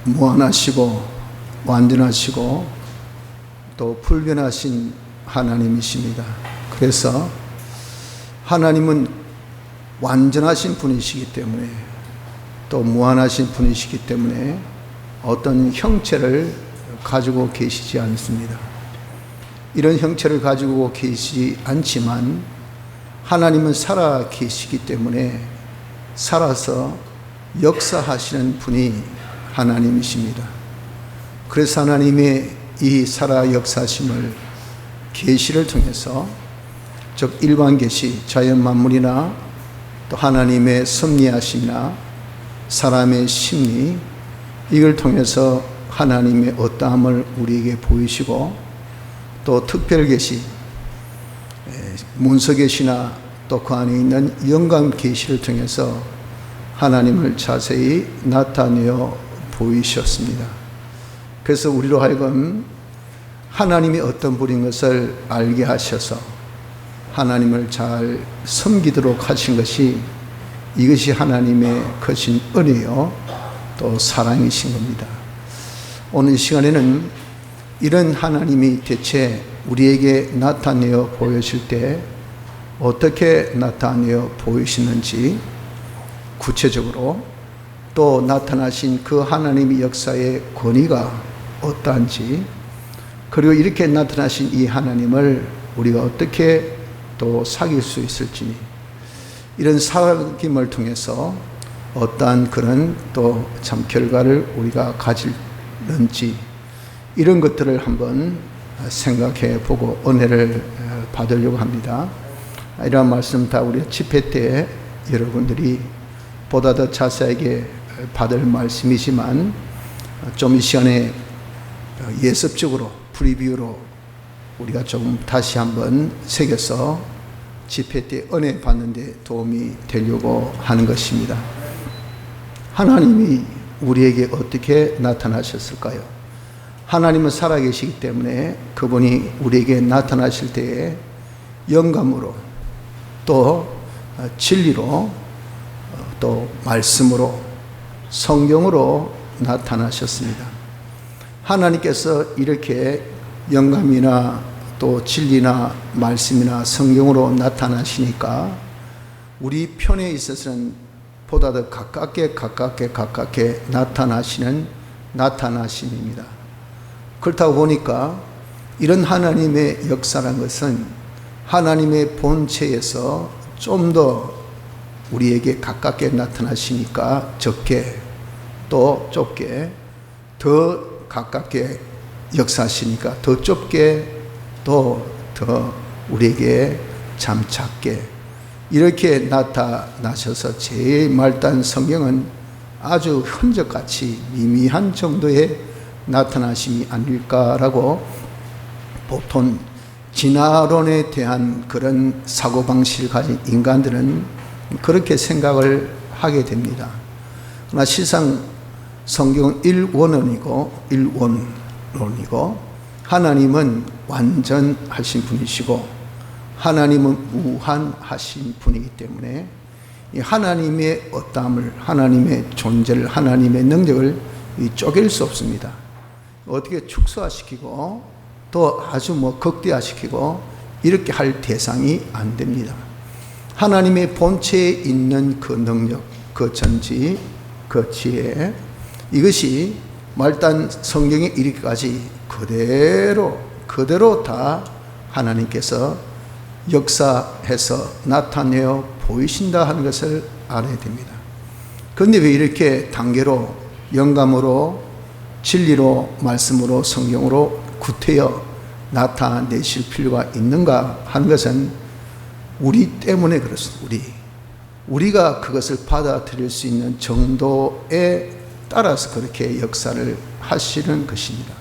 무한하시고 완전하시고 또 불변하신 하나님이십니다. 그래서 하나님은 완전하신 분이시기 때문에 또 무한하신 분이시기 때문에 어떤 형체를 가지고 계시지 않습니다. 이런 형체를 가지고 계시지 않지만 하나님은 살아 계시기 때문에 살아서 역사하시는 분이 하나님이십니다. 그래서 하나님의 이 살아 역사심을 계시를 통해서 즉 일반 계시, 자연 만물이나 또 하나님의 섭리하심이나 사람의 심리, 이걸 통해서 하나님의 어떠함을 우리에게 보이시고, 또 특별 계시, 문서 계시나 또 그 안에 있는 영감 계시를 통해서 하나님을 자세히 나타내어 보이셨습니다. 그래서 우리로 하여금 하나님이 어떤 분인 것을 알게 하셔서 하나님을 잘 섬기도록 하신 것이, 이것이 하나님의 크신 은혜요 또 사랑이신 겁니다. 오늘 이 시간에는 이런 하나님이 대체 우리에게 나타내어 보여질 때 어떻게 나타내어 보이시는지, 구체적으로 또 나타나신 그 하나님의 역사의 권위가 어떠한지, 그리고 이렇게 나타나신 이 하나님을 우리가 어떻게 또 사귈 수 있을지, 이런 사귐을 통해서 어떠한 그런 또 참 결과를 우리가 가질는지, 이런 것들을 한번 생각해 보고 은혜를 받으려고 합니다. 이러한 말씀 다 우리 집회 때 여러분들이 보다 더 자세하게 받을 말씀이지만, 좀 이 시간에 예습적으로 프리뷰로 우리가 조금 다시 한번 새겨서 집회 때 은혜 받는 데 도움이 되려고 하는 것입니다. 하나님이 우리에게 어떻게 나타나셨을까요? 하나님은 살아계시기 때문에 그분이 우리에게 나타나실 때에 영감으로 또 진리로 또 말씀으로 성경으로 나타나셨습니다. 하나님께서 이렇게 영감이나 또 진리나 말씀이나 성경으로 나타나시니까 우리 편에 있어서는 보다 더 가깝게 나타나시는 나타나심입니다. 그렇다고 보니까 이런 하나님의 역사란 것은 하나님의 본체에서 좀 더 우리에게 가깝게 나타나시니까 적게, 또 좁게, 더 가깝게 역사하시니까 더 좁게, 또 더 우리에게 참 작게, 이렇게 나타나셔서 제일 말단 성경은 아주 흔적같이 미미한 정도의 나타나심이 아닐까라고 보통 진화론에 대한 그런 사고방식을 가진 인간들은 그렇게 생각을 하게 됩니다. 그러나 실상 성경은 일원론이고 하나님은 완전하신 분이시고 하나님은 무한하신 분이기 때문에 이 하나님의 어떠함을, 하나님의 존재를, 하나님의 능력을 쪼갤 수 없습니다. 어떻게 축소화시키고 또 아주 극대화시키고 이렇게 할 대상이 안 됩니다. 하나님의 본체에 있는 그 능력, 그 전지, 그 지혜, 이것이 말단 성경에 이르기까지 그대로 다 하나님께서 역사해서 나타내어 보이신다 하는 것을 알아야 됩니다. 그런데 왜 이렇게 단계로, 영감으로, 진리로, 말씀으로, 성경으로 구태여 나타내실 필요가 있는가 하는 것은 우리 때문에 그렇습니다. 우리가 그것을 받아들일 수 있는 정도에 따라서 그렇게 역사를 하시는 것입니다.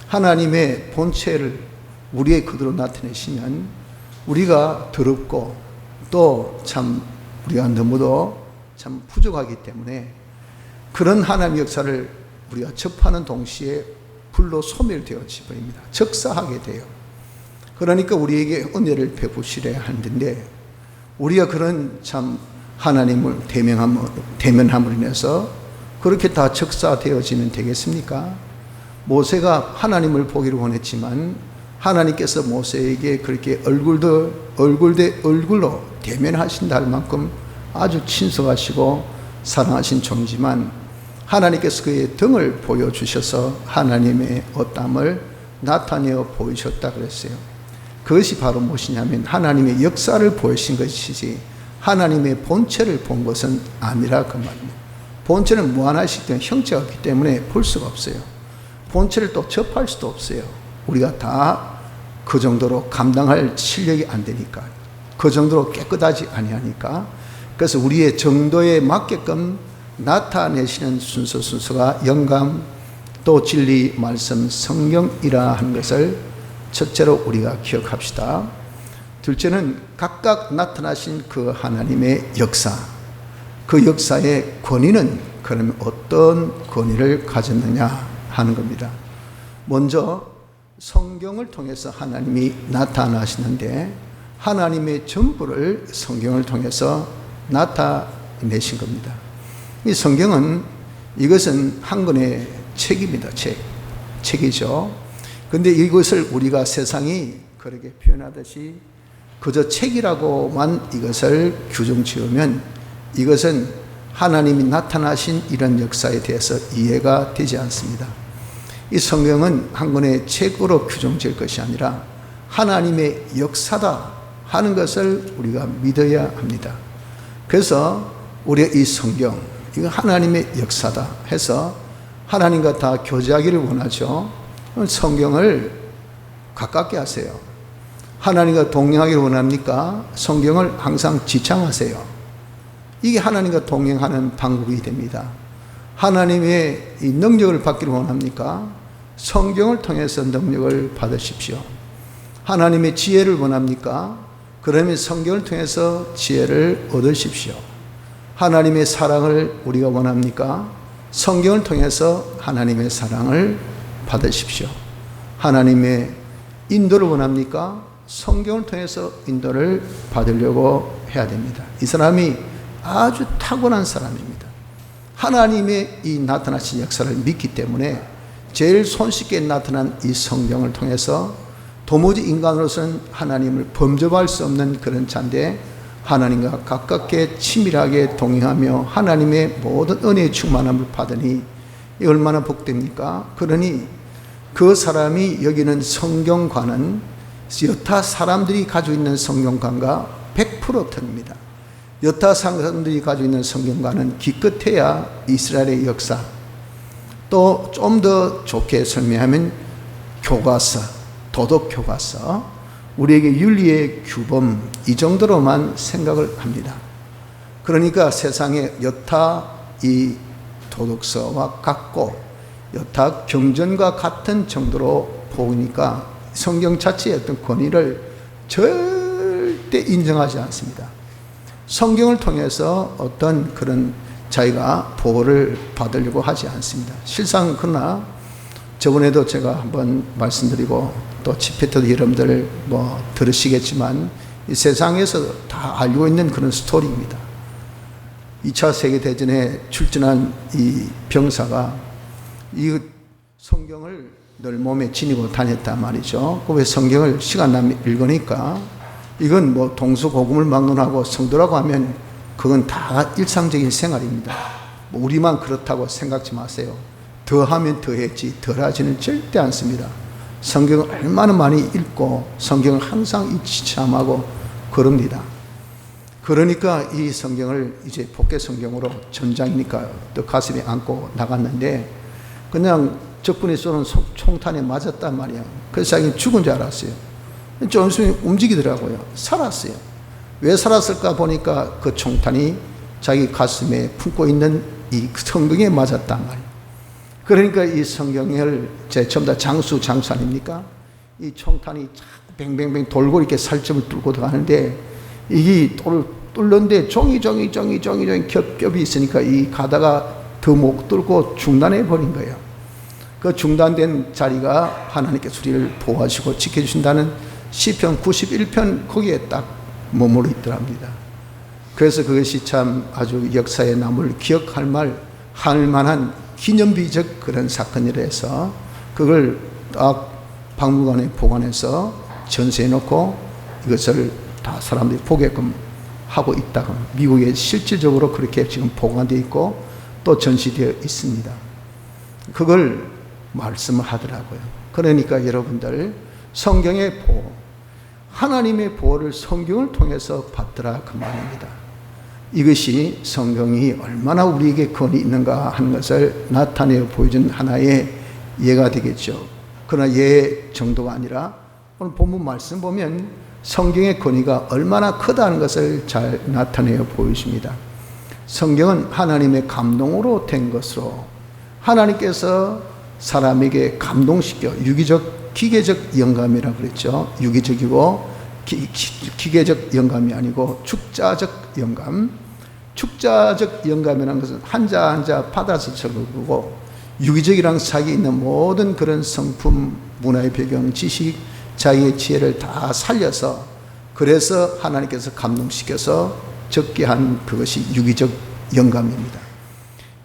하나님의 본체를 우리의 그대로 나타내시면 우리가 더럽고 또 참 우리가 너무도 참 부족하기 때문에 그런 하나님의 역사를 우리가 접하는 동시에 불로 소멸되어지 버립니다. 적사하게 돼요. 그러니까 우리에게 은혜를 베푸시려 하는데, 우리가 그런 참 하나님을 대면함으로 인해서 그렇게 다 적사되어지면 되겠습니까? 모세가 하나님을 보기를 원했지만 하나님께서 모세에게 그렇게 얼굴 대 얼굴로 대면하신다 할 만큼 아주 친숙하시고 사랑하신 종이지만 하나님께서 그의 등을 보여주셔서 하나님의 어담을 나타내어 보이셨다 그랬어요. 그것이 바로 무엇이냐면 하나님의 역사를 보이신 것이지 하나님의 본체를 본 것은 아니라 그 말입니다. 본체는 무한하시기 때문에 형체가 없기 때문에 볼 수가 없어요. 본체를 또 접할 수도 없어요. 우리가 다 그 정도로 감당할 실력이 안 되니까, 그 정도로 깨끗하지 아니하니까. 그래서 우리의 정도에 맞게끔 나타내시는 순서가 영감 또 진리 말씀 성경이라 하는 것을 첫째로 우리가 기억합시다. 둘째는 각각 나타나신 그 하나님의 역사, 그 역사의 권위는 그러면 어떤 권위를 가졌느냐 하는 겁니다. 먼저 성경을 통해서 하나님이 나타나시는데 하나님의 전부를 성경을 통해서 나타내신 겁니다. 이 성경은 이것은 한 권의 책입니다. 책이죠. 근데 이것을 우리가 세상이 그렇게 표현하듯이 그저 책이라고만 이것을 규정 지으면 이것은 하나님이 나타나신 이런 역사에 대해서 이해가 되지 않습니다. 이 성경은 한 권의 책으로 규정 지을 것이 아니라 하나님의 역사다 하는 것을 우리가 믿어야 합니다. 그래서 우리가 이 성경, 이거 하나님의 역사다 해서 하나님과 다 교제하기를 원하죠. 성경을 가깝게 하세요. 하나님과 동행하기를 원합니까? 성경을 항상 지창하세요. 이게 하나님과 동행하는 방법이 됩니다. 하나님의 이 능력을 받기를 원합니까? 성경을 통해서 능력을 받으십시오. 하나님의 지혜를 원합니까? 그러면 성경을 통해서 지혜를 얻으십시오. 하나님의 사랑을 우리가 원합니까? 성경을 통해서 하나님의 사랑을 받으십시오. 하나님의 인도를 원합니까? 성경을 통해서 인도를 받으려고 해야 됩니다. 이 사람이 아주 타고난 사람입니다. 하나님의 이 나타나신 역사를 믿기 때문에 제일 손쉽게 나타난 이 성경을 통해서 도무지 인간으로서는 하나님을 범접할 수 없는 그런 자인데 하나님과 가깝게 친밀하게 동행하며 하나님의 모든 은혜의 충만함을 받으니 이 얼마나 복됩니까? 그러니 그 사람이 여기는 성경과는 여타 사람들이 가지고 있는 성경관과 100% 틀립니다. 여타 사람들이 가지고 있는 성경과는 기껏해야 이스라엘의 역사, 또 좀 더 좋게 설명하면 교과서, 도덕 교과서, 우리에게 윤리의 규범 이 정도로만 생각을 합니다. 그러니까 세상에 여타 이 도덕서와 같고 여타 경전과 같은 정도로 보니까 성경 자체의 어떤 권위를 절대 인정하지 않습니다. 성경을 통해서 어떤 그런 자기가 보호를 받으려고 하지 않습니다. 실상 그러나 저번에도 제가 한번 말씀드리고 또 집회 때도 여러분들 들으시겠지만 이 세상에서 다 알고 있는 그런 스토리입니다. 2차 세계대전에 출전한 이 병사가 이 성경을 늘 몸에 지니고 다녔단 말이죠. 왜 성경을 시간 남이 읽으니까 이건 동서고금을 막론하고 성도라고 하면 그건 다 일상적인 생활입니다. 우리만 그렇다고 생각지 마세요. 더하면 더했지 덜하지는 절대 않습니다. 성경을 얼마나 많이 읽고 성경을 항상 지참하고 그럽니다. 그러니까 이 성경을 이제 복개 성경으로 전장이니까 또 가슴에 안고 나갔는데 그냥 적군이 쏘는 총탄에 맞았단 말이야. 그래서 자기는 죽은 줄 알았어요. 좀 있으면 움직이더라고요. 살았어요. 왜 살았을까 보니까 그 총탄이 자기 가슴에 품고 있는 이 성경에 맞았단 말이에요. 그러니까 이 성경을 처음 다 장수 아닙니까? 이 총탄이 뱅뱅뱅 돌고 이렇게 살점을 뚫고 들어가는데 이게 돌을 뚫는데 종이 겹겹이 있으니까 이 가다가 더 못 뚫고 중단해 버린 거예요. 그 중단된 자리가 하나님께서 우리를 보호하시고 지켜주신다는 시편 91편 거기에 딱 머물러 있더랍니다. 그래서 그것이 참 아주 역사에 남을 기억할 말 할 만한 기념비적 그런 사건이라 해서 그걸 딱 박물관에 보관해서 전시해 놓고 이것을 다 사람들이 보게끔 하고 있다고, 미국에 실질적으로 그렇게 지금 보관되어 있고 또 전시되어 있습니다. 그걸 말씀을 하더라고요. 그러니까 여러분들, 성경의 보호, 하나님의 보호를 성경을 통해서 받더라 그 말입니다. 이것이 성경이 얼마나 우리에게 권위 있는가 하는 것을 나타내어 보여준 하나의 예가 되겠죠. 그러나 예 정도가 아니라 오늘 본문 말씀 보면 성경의 권위가 얼마나 크다는 것을 잘 나타내어 보여줍니다. 성경은 하나님의 감동으로 된 것으로, 하나님께서 사람에게 감동시켜, 유기적, 기계적 영감이라고 그랬죠. 유기적이고 기계적 영감이 아니고 축자적 영감. 축자적 영감이라는 것은 한자 한자 받아서 적어보고, 유기적이랑 자기 있는 모든 그런 성품, 문화의 배경, 지식, 자기의 지혜를 다 살려서, 그래서 하나님께서 감동시켜서 적게 한 그것이 유기적 영감입니다.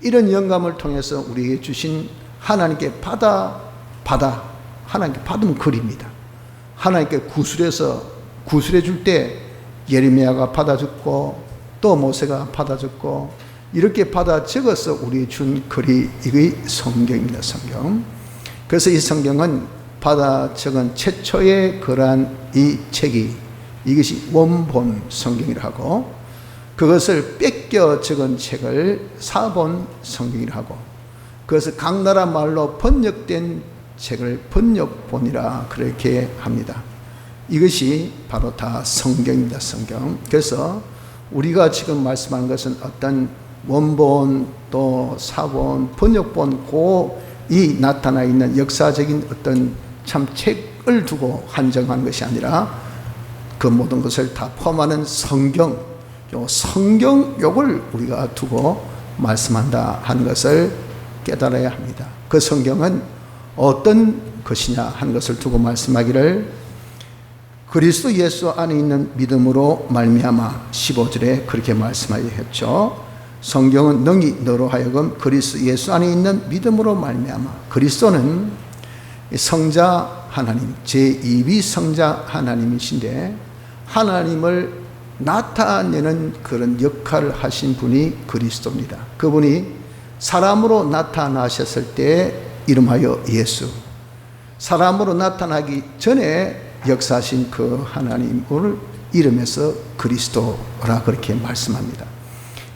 이런 영감을 통해서 우리에게 주신 하나님께 하나님께 받은 글입니다. 하나님께 구술해 줄 때 예레미야가 받아 적고 또 모세가 받아 적고 이렇게 받아 적어서 우리에게 준 글이 이게 성경입니다. 성경. 그래서 이 성경은 받아 적은 최초의 글한 이 책이, 이것이 원본 성경이라 하고, 그것을 뺏겨 적은 책을 사본 성경이라 하고, 그것을 각 나라 말로 번역된 책을 번역본이라 그렇게 합니다. 이것이 바로 다 성경입니다. 성경. 그래서 우리가 지금 말씀하는 것은 어떤 원본 또 사본 번역본 이 나타나 있는 역사적인 어떤 참 책을 두고 한정한 것이 아니라 그 모든 것을 다 포함하는 성경, 성경욕을 우리가 두고 말씀한다 하는 것을 깨달아야 합니다. 그 성경은 어떤 것이냐 하는 것을 두고 말씀하기를, 그리스도 예수 안에 있는 믿음으로 말미암아 15절에 그렇게 말씀하였죠. 성경은 능히 너로 하여금 그리스도 예수 안에 있는 믿음으로 말미암아. 그리스도는 성자 하나님, 제2위 성자 하나님이신데 하나님을 나타내는 그런 역할을 하신 분이 그리스도입니다. 그분이 사람으로 나타나셨을 때 이름하여 예수, 사람으로 나타나기 전에 역사하신 그 하나님을 이름해서 그리스도라 그렇게 말씀합니다.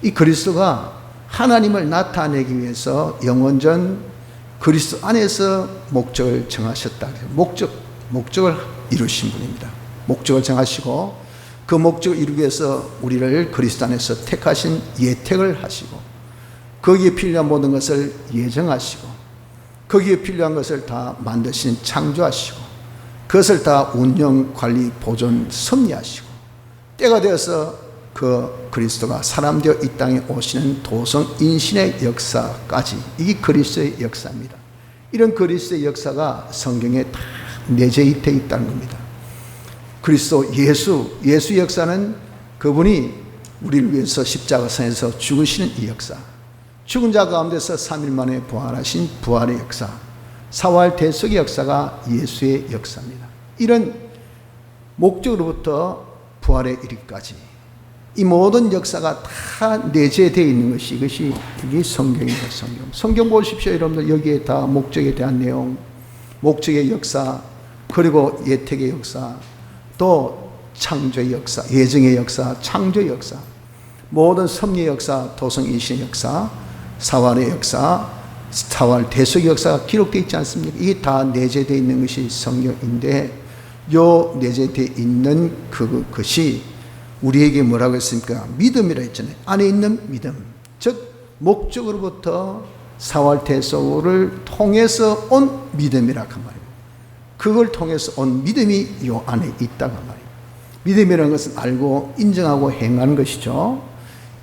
이 그리스도가 하나님을 나타내기 위해서 영원전 그리스도 안에서 목적을 정하셨다. 목적을 이루신 분입니다. 목적을 정하시고 그 목적을 이루기 위해서 우리를 그리스도 안에서 택하신 예택을 하시고, 거기에 필요한 모든 것을 예정하시고, 거기에 필요한 것을 다 만드신 창조하시고, 그것을 다 운영, 관리, 보존, 섭리하시고, 때가 되어서 그 그리스도가 사람 되어 이 땅에 오시는 도성 인신의 역사까지, 이게 그리스도의 역사입니다. 이런 그리스도의 역사가 성경에 다 내재되어 있다는 겁니다. 그리스도 예수 역사는 그분이 우리를 위해서 십자가상에서 죽으시는 이 역사, 죽은 자 가운데서 3일 만에 부활하신 부활의 역사, 사활 대속의 역사가 예수의 역사입니다. 이런 목적으로부터 부활에 이르기까지 이 모든 역사가 다 내재되어 있는 것이, 이게 성경입니다. 성경 보십시오. 여러분들 여기에 다 목적에 대한 내용, 목적의 역사, 그리고 예택의 역사, 또 창조의 역사, 예정의 역사, 창조의 역사, 모든 섭리의 역사, 도성인신의 역사, 사활의 역사, 사활 대속의 역사가 기록되어 있지 않습니까? 이게 다 내재되어 있는 것이 성경인데, 요 내재되어 있는 그것이 우리에게 뭐라고 했습니까? 믿음이라 했잖아요. 안에 있는 믿음, 즉 목적으로부터 사활 대속을 통해서 온 믿음이라 그 말이에요. 그걸 통해서 온 믿음이 요 안에 있다고 말이에요. 믿음이라는 것은 알고 인정하고 행하는 것이죠.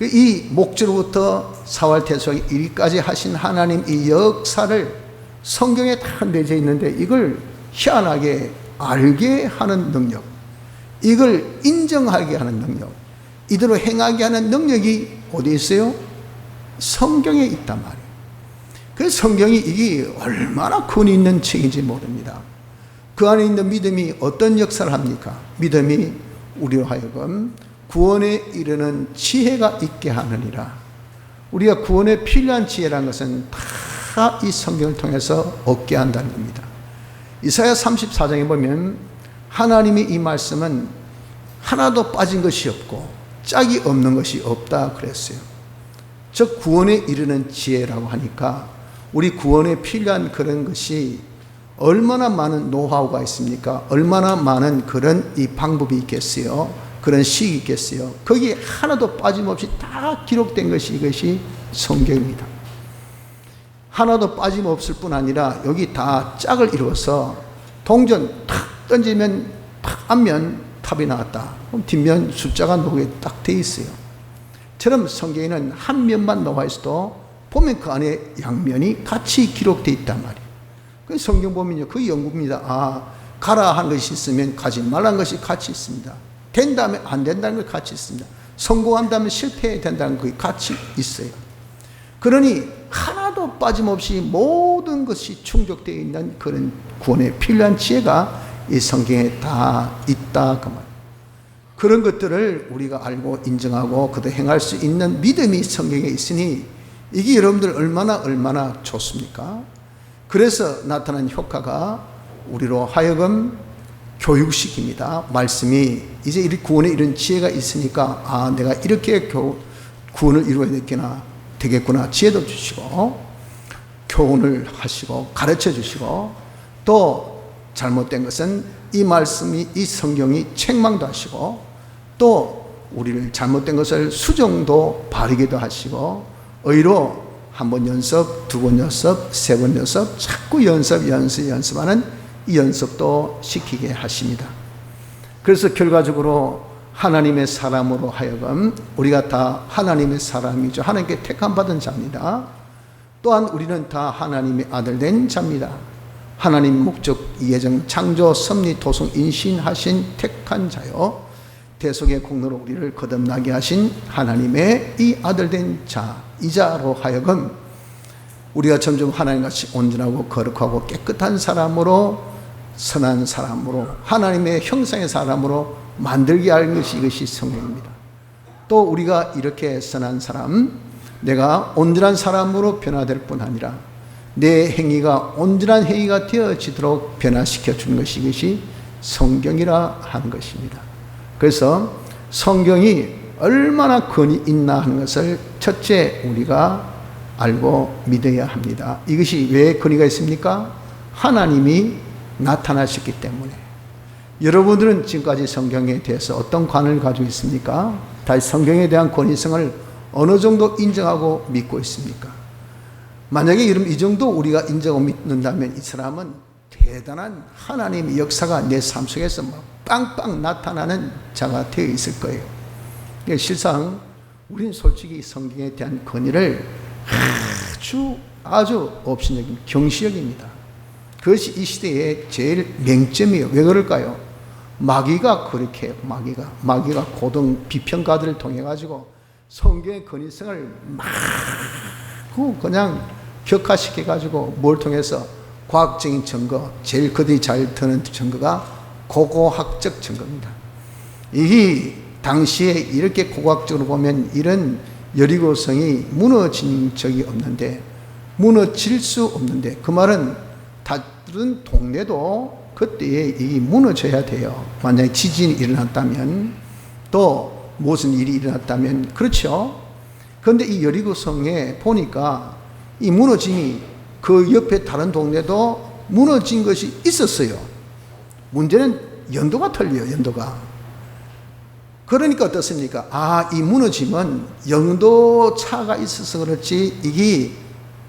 이 목적으로부터 사활 대속에 이르기까지 하신 하나님 이 역사를 성경에 다 내재 있는데, 이걸 희한하게 알게 하는 능력, 이걸 인정하게 하는 능력, 이대로 행하게 하는 능력이 어디 있어요? 성경에 있단 말이에요. 그 성경이 이게 얼마나 권위 있는 책인지 모릅니다. 그 안에 있는 믿음이 어떤 역사를 합니까? 믿음이 우리로 하여금 구원에 이르는 지혜가 있게 하느니라. 우리가 구원에 필요한 지혜라는 것은 다 이 성경을 통해서 얻게 한다는 겁니다. 이사야 34장에 보면 하나님의 이 말씀은 하나도 빠진 것이 없고 짝이 없는 것이 없다 그랬어요. 즉 구원에 이르는 지혜라고 하니까 우리 구원에 필요한 그런 것이 얼마나 많은 노하우가 있습니까? 얼마나 많은 그런 이 방법이 있겠어요? 그런 식이 있겠어요? 거기에 하나도 빠짐없이 다 기록된 것이 이것이 성경입니다. 하나도 빠짐없을 뿐 아니라 여기 다 짝을 이루어서 동전 탁 던지면 탁 앞면 탑이 나왔다. 그럼 뒷면 숫자가 녹에 딱 돼 있어요. 처럼 성경에는 한 면만 나와 있어도 보면 그 안에 양면이 같이 기록되어 있단 말이에요. 그 성경 보면요, 그 연구입니다. 아, 가라 한 것이 있으면 가지 말라는 것이 같이 있습니다. 된다면 안 된다는 것 같이 있습니다. 성공한다면 실패해야 된다는 것이 같이 있어요. 그러니 하나도 빠짐없이 모든 것이 충족되어 있는 그런 구원에 필요한 지혜가 이 성경에 다 있다 그 말. 그런 것들을 우리가 알고 인정하고 그도 행할 수 있는 믿음이 성경에 있으니 이게 여러분들 얼마나 좋습니까? 그래서 나타난 효과가 우리로 하여금 교육시킵니다. 말씀이 이제 이 구원에 이런 지혜가 있으니까 아, 내가 이렇게 구원을 이루어야 되겠구나. 지혜도 주시고 교훈을 하시고 가르쳐 주시고 또 잘못된 것은 이 말씀이 이 성경이 책망도 하시고 또 우리를 잘못된 것을 수정도 바르게도 하시고 의로 한 번 연습, 두 번 연습, 세 번 연습, 자꾸 연습하는 이 연습도 시키게 하십니다. 그래서 결과적으로 하나님의 사람으로 하여금 우리가 다 하나님의 사람이죠. 하나님께 택함 받은 자입니다. 또한 우리는 다 하나님의 아들 된 자입니다. 하나님 목적, 예정, 창조, 섭리, 도성, 인신하신 택한 자요. 대속의 공로로 우리를 거듭나게 하신 하나님의 이 아들 된 자이자로 하여금 우리가 점점 하나님같이 온전하고 거룩하고 깨끗한 사람으로 선한 사람으로 하나님의 형상의 사람으로 만들게 하는 것이 이것이 성경입니다. 또 우리가 이렇게 선한 사람, 내가 온전한 사람으로 변화될 뿐 아니라 내 행위가 온전한 행위가 되어지도록 변화시켜 주는 것이 이것이 성경이라 하는 것입니다. 그래서 성경이 얼마나 권위 있나 하는 것을 첫째 우리가 알고 믿어야 합니다. 이것이 왜 권위가 있습니까? 하나님이 나타나셨기 때문에. 여러분들은 지금까지 성경에 대해서 어떤 관을 가지고 있습니까? 다시 성경에 대한 권위성을 어느 정도 인정하고 믿고 있습니까? 만약에 여러분 이 정도 우리가 인정하고 믿는다면 이 사람은 대단한 하나님의 역사가 내 삶 속에서 막 빵빵 나타나는 자가 되어 있을 거예요. 실상 우리는 솔직히 성경에 대한 권위를 아주 업신여깁니다. 경시여깁니다. 그것이 이 시대의 제일 맹점이에요. 왜 그럴까요? 마귀가 고등 비평가들을 통해 가지고 성경의 권위성을 막 그냥 격화시켜 가지고 뭘 통해서 과학적인 증거, 제일 그들이 잘 드는 증거가 고고학적 증거입니다. 이게 당시에 이렇게 고고학적으로 보면 이런 여리고성이 무너진 적이 없는데, 무너질 수 없는데, 그 말은 다른 동네도 그때에 이 무너져야 돼요. 만약에 지진이 일어났다면, 또 무슨 일이 일어났다면, 그렇죠? 그런데 이 여리고성에 보니까 이 무너짐이 그 옆에 다른 동네도 무너진 것이 있었어요. 문제는 연도가 틀려요, 연도가. 그러니까 어떻습니까? 아, 이 무너짐은 영도 차가 있어서 그렇지, 이게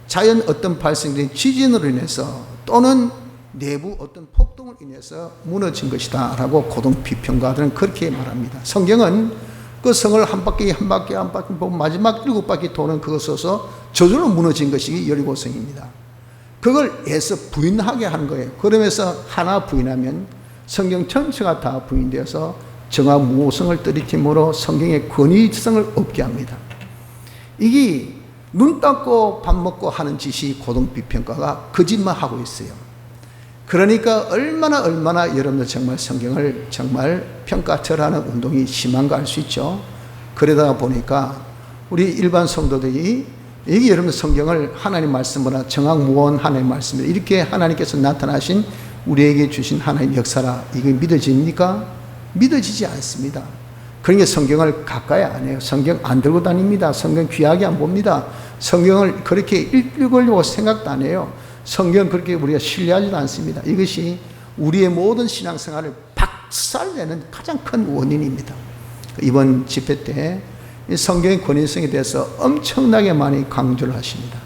자연 어떤 발생된 지진으로 인해서 또는 내부 어떤 폭동을 인해서 무너진 것이다 라고 고등 비평가들은 그렇게 말합니다. 성경은 그 성을 한 바퀴 보고 마지막 7바퀴 도는 그것에서 저절로 무너진 것이 여리고성입니다. 그걸 애써 부인하게 하는 거예요. 그러면서 하나 부인하면 성경 전체가 다 부인되어서 정화무오성을 떨어뜨림으로 성경의 권위성을 없게 합니다. 이게 눈 닦고 밥 먹고 하는 짓이 고등비평가가 거짓말하고 있어요. 그러니까 얼마나 여러분들 정말 성경을 정말 평가절하는 운동이 심한가 알 수 있죠. 그러다 보니까 우리 일반 성도들이 이게 여러분 성경을 하나님 말씀보다 정확무원 하나님 말씀을 이렇게 하나님께서 나타나신 우리에게 주신 하나님 역사라 이게 믿어집니까? 믿어지지 않습니다. 그러니까 성경을 가까이 안 해요. 성경 안 들고 다닙니다. 성경 귀하게 안 봅니다. 성경을 그렇게 읽으려고 생각도 안 해요. 성경 그렇게 우리가 신뢰하지도 않습니다. 이것이 우리의 모든 신앙생활을 박살내는 가장 큰 원인입니다. 이번 집회 때 성경의 권위성에 대해서 엄청나게 많이 강조를 하십니다.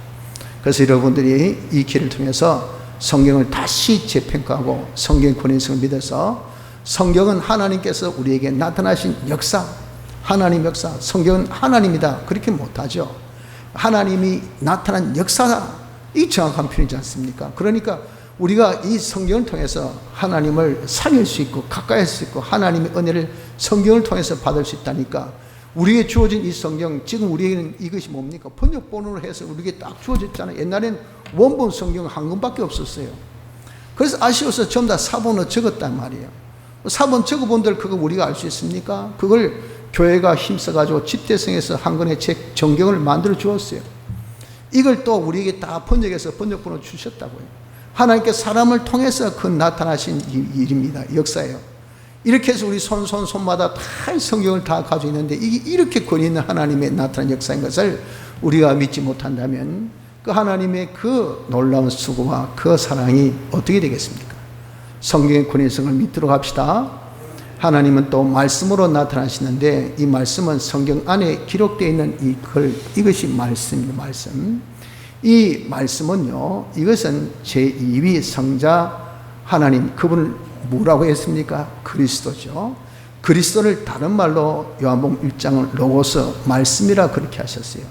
그래서 여러분들이 이 길을 통해서 성경을 다시 재평가하고 성경의 권위성을 믿어서 성경은 하나님께서 우리에게 나타나신 역사, 하나님 역사, 성경은 하나님이다 그렇게 못하죠. 하나님이 나타난 역사다, 이 정확한 표현이지 않습니까? 그러니까 우리가 이 성경을 통해서 하나님을 사귈 수 있고 가까이 할 수 있고 하나님의 은혜를 성경을 통해서 받을 수 있다니까. 우리에게 주어진 이 성경, 지금 우리에게는 이것이 뭡니까? 번역본으로 해서 우리에게 딱 주어졌잖아요. 옛날엔 원본 성경 한 권밖에 없었어요. 그래서 아쉬워서 전부 다 사본으로 적었단 말이에요. 사본 적어본들 그거 우리가 알 수 있습니까? 그걸 교회가 힘써가지고 집대성에서 한 권의 책 정경을 만들어 주었어요. 이걸 또 우리에게 다 번역해서 번역본으로 주셨다고요. 하나님께 사람을 통해서 그 나타나신 일입니다. 역사예요. 이렇게 해서 우리 손마다 다 성경을 다 가지고 있는데 이게 이렇게 권위 있는 하나님의 나타난 역사인 것을 우리가 믿지 못한다면 그 하나님의 그 놀라운 수고와 그 사랑이 어떻게 되겠습니까? 성경의 권위성을 믿도록 합시다. 하나님은 또 말씀으로 나타나시는데 이 말씀은 성경 안에 기록되어 있는 이것이 말씀입니다. 말씀. 이 말씀은요, 이것은 제2위 성자 하나님, 그분을 뭐라고 했습니까? 그리스도죠. 그리스도를 다른 말로 요한복음 1장을 로고스, 말씀이라 그렇게 하셨어요.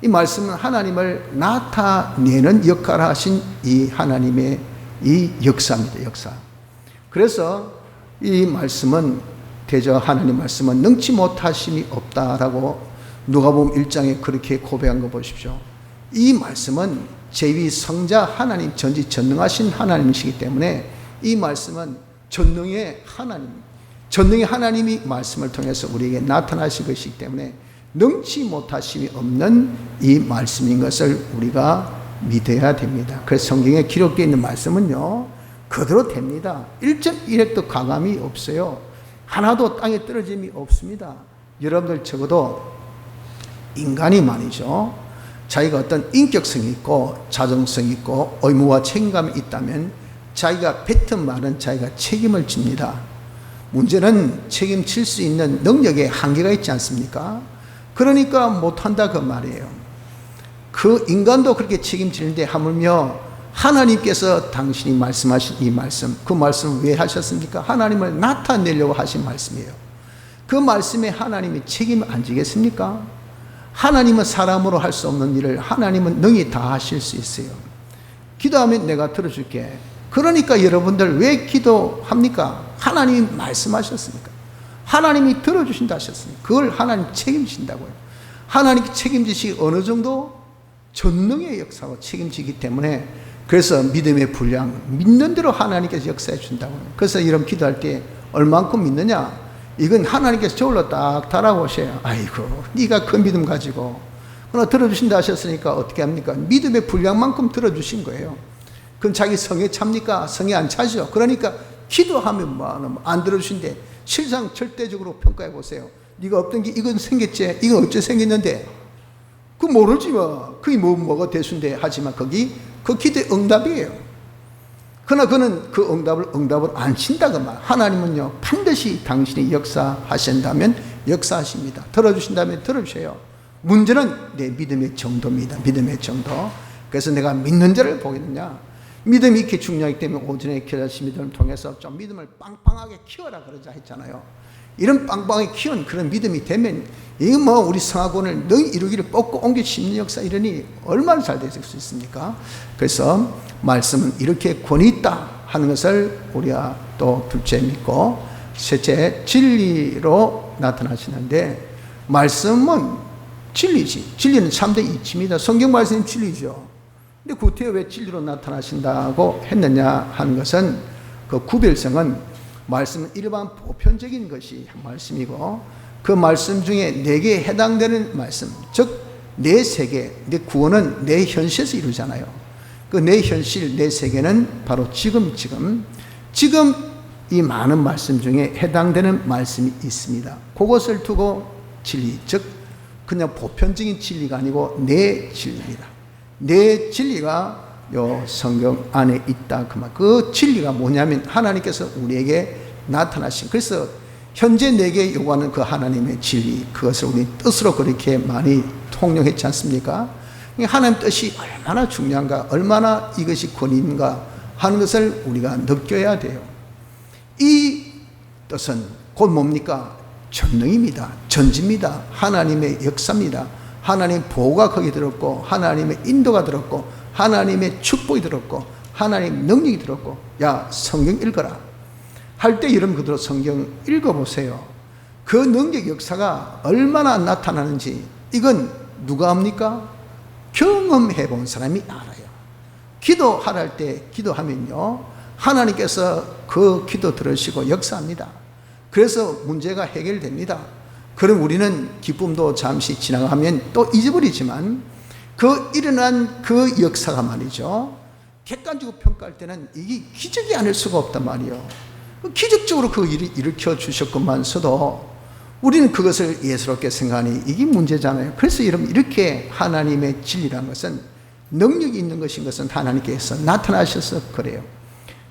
이 말씀은 하나님을 나타내는 역할을 하신 이 하나님의 이 역사입니다. 역사. 그래서 이 말씀은 대저 하나님 말씀은 능치 못하심이 없다라고 누가복음 1장에 그렇게 고백한 거 보십시오. 이 말씀은 제2 성자 하나님, 전지전능하신 하나님이시기 때문에 이 말씀은 전능의 하나님, 전능의 하나님이 말씀을 통해서 우리에게 나타나신 것이기 때문에 능치 못하심이 없는 이 말씀인 것을 우리가 믿어야 됩니다. 그래서 성경에 기록되어 있는 말씀은요, 그대로 됩니다. 1.1핵도 가감이 없어요. 하나도 땅에 떨어짐이 없습니다. 여러분들 적어도 인간이 말이죠, 자기가 어떤 인격성이 있고 자정성이 있고 의무와 책임감이 있다면 자기가 뱉은 말은 자기가 책임을 집니다. 문제는 책임질 수 있는 능력에 한계가 있지 않습니까? 그러니까 못한다 그 말이에요. 그 인간도 그렇게 책임지는데 하물며 하나님께서 당신이 말씀하신 이 말씀, 그 말씀을 왜 하셨습니까? 하나님을 나타내려고 하신 말씀이에요. 그 말씀에 하나님이 책임을 안 지겠습니까? 하나님은 사람으로 할 수 없는 일을 하나님은 능히 다 하실 수 있어요. 기도하면 내가 들어줄게. 그러니까 여러분들 왜 기도합니까? 하나님이 말씀하셨으니까. 하나님이 들어주신다 하셨으니까. 그걸 하나님 책임지신다고요. 하나님이 책임지시 어느 정도? 전능의 역사로 책임지기 때문에 그래서 믿음의 분량, 믿는 대로 하나님께서 역사해 준다고요. 그래서 이런 기도할 때 얼만큼 믿느냐? 이건 하나님께서 저울로 딱 달아오셔요. 아이고, 네가 그 믿음 가지고. 그러나 들어주신다 하셨으니까 어떻게 합니까? 믿음의 분량만큼 들어주신 거예요. 그럼 자기 성에 찹니까? 성에 안 차죠. 그러니까 기도하면 뭐 안 들어주신대. 실상 절대적으로 평가해 보세요. 네가 없던 게 이건 생겼지? 이건 어째 생겼는데? 그 모르지 뭐. 그게 뭐가 대수인데. 하지만 거기 그 기도의 응답이에요. 그러나 그는 그 응답을 안 친다고 말. 하나님은요, 반드시 당신이 역사하신다면 역사하십니다. 들어주신다면 들어주셔요. 문제는 내 믿음의 정도입니다. 믿음의 정도. 그래서 내가 믿는 자를 보겠느냐. 믿음이 이렇게 중요하기 때문에 오전에 기도하신 믿음을 통해서 좀 믿음을 빵빵하게 키워라 그러자 했잖아요. 이런 빵빵하게 키운 그런 믿음이 되면 이거 뭐 우리 성화군을 너희 이루기를 뽑고 옮겨 심는 역사 이러니 얼마나 잘 될 수 있습니까? 그래서 말씀은 이렇게 권위 있다 하는 것을 우리가 또 둘째 믿고 셋째 진리로 나타나시는데 말씀은 진리지. 진리는 참된 이치입니다. 성경 말씀이 진리죠. 근데 구태여 왜 진리로 나타나신다고 했느냐 하는 것은 그 구별성은 말씀은 일반 보편적인 것이 말씀이고 그 말씀 중에 내게 해당되는 말씀, 즉 내 세계, 내 구원은 내 현실에서 이루잖아요. 그 내 현실, 내 세계는 바로 지금 이 많은 말씀 중에 해당되는 말씀이 있습니다. 그것을 두고 진리, 즉 그냥 보편적인 진리가 아니고 내 진리입니다. 내 진리가 요 성경 안에 있다 그 말. 그 진리가 뭐냐면 하나님께서 우리에게 나타나신, 그래서 현재 내게 요구하는 그 하나님의 진리, 그것을 우리 뜻으로 그렇게 많이 통용했지 않습니까? 하나님 뜻이 얼마나 중요한가, 얼마나 이것이 권위인가 하는 것을 우리가 느껴야 돼요. 이 뜻은 곧 뭡니까? 전능입니다. 전지입니다. 하나님의 역사입니다. 하나님의 보호가 거기 들었고, 하나님의 인도가 들었고, 하나님의 축복이 들었고, 하나님의 능력이 들었고, 야 성경 읽어라 할 때 여러분 그대로 성경 읽어보세요. 그 능력 역사가 얼마나 나타나는지 이건 누가 합니까? 경험해 본 사람이 알아요. 기도하라 할 때 기도하면요 하나님께서 그 기도 들으시고 역사합니다. 그래서 문제가 해결됩니다. 그럼 우리는 기쁨도 잠시 지나가면 또 잊어버리지만 그 일어난 그 역사가 말이죠, 객관적으로 평가할 때는 이게 기적이 아닐 수가 없단 말이에요. 기적적으로 그 일을 일으켜 주셨건만서도 우리는 그것을 예스럽게 생각하니 이게 문제잖아요. 그래서 여러분 이렇게 하나님의 진리라는 것은 능력이 있는 것인 것은 하나님께서 나타나셔서 그래요.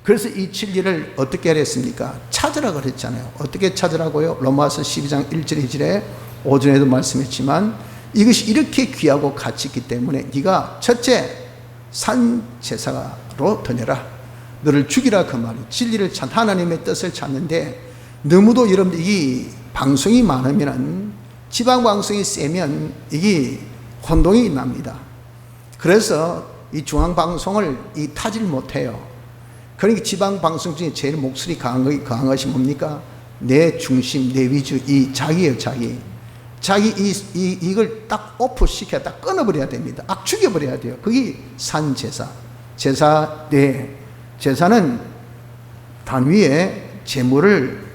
그래서 이 진리를 어떻게 하랬습니까? 찾으라 그랬잖아요. 어떻게 찾으라고요? 로마서 12장 1절 2절에 오전에도 말씀했지만 이것이 이렇게 귀하고 가치 있기 때문에 네가 첫째 산제사로 드내라. 너를 죽이라 그 말이에요. 진리를 찾, 하나님의 뜻을 찾는데 너무도 여러분들이 방송이 많으면, 지방 방송이 세면 이게 혼동이 납니다. 그래서 이 중앙 방송을 타질 못해요. 그러니까 지방 방송 중에 제일 목소리 강한 것이 뭡니까? 내 중심, 내 위주, 이 자기예요, 자기. 자기 이걸 딱 오프 시켜, 딱 끊어버려야 됩니다. 딱 죽여버려야 돼요. 그게 산제사. 제사는 단위에 제물을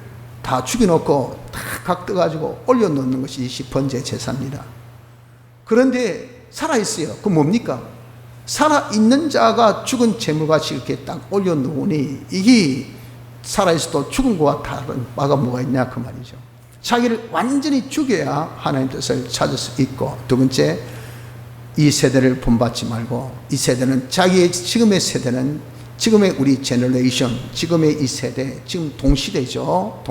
다 죽여놓고 다 각떠가지고 올려놓는 것이 10번째 제사입니다. 그런데 살아있어요. 그건 뭡니까? 살아있는 자가 죽은 제물같이 이렇게 딱 올려놓으니 이게 살아있어도 죽은 것과 다른 바가 뭐가 있냐 그 말이죠. 자기를 완전히 죽여야 하나님 뜻을 찾을 수 있고, 두 번째 이 세대를 본받지 말고, 이 세대는 자기의 지금의 세대는 지금의 우리 제너레이션, 지금의 이 세대, 지금 동시대죠.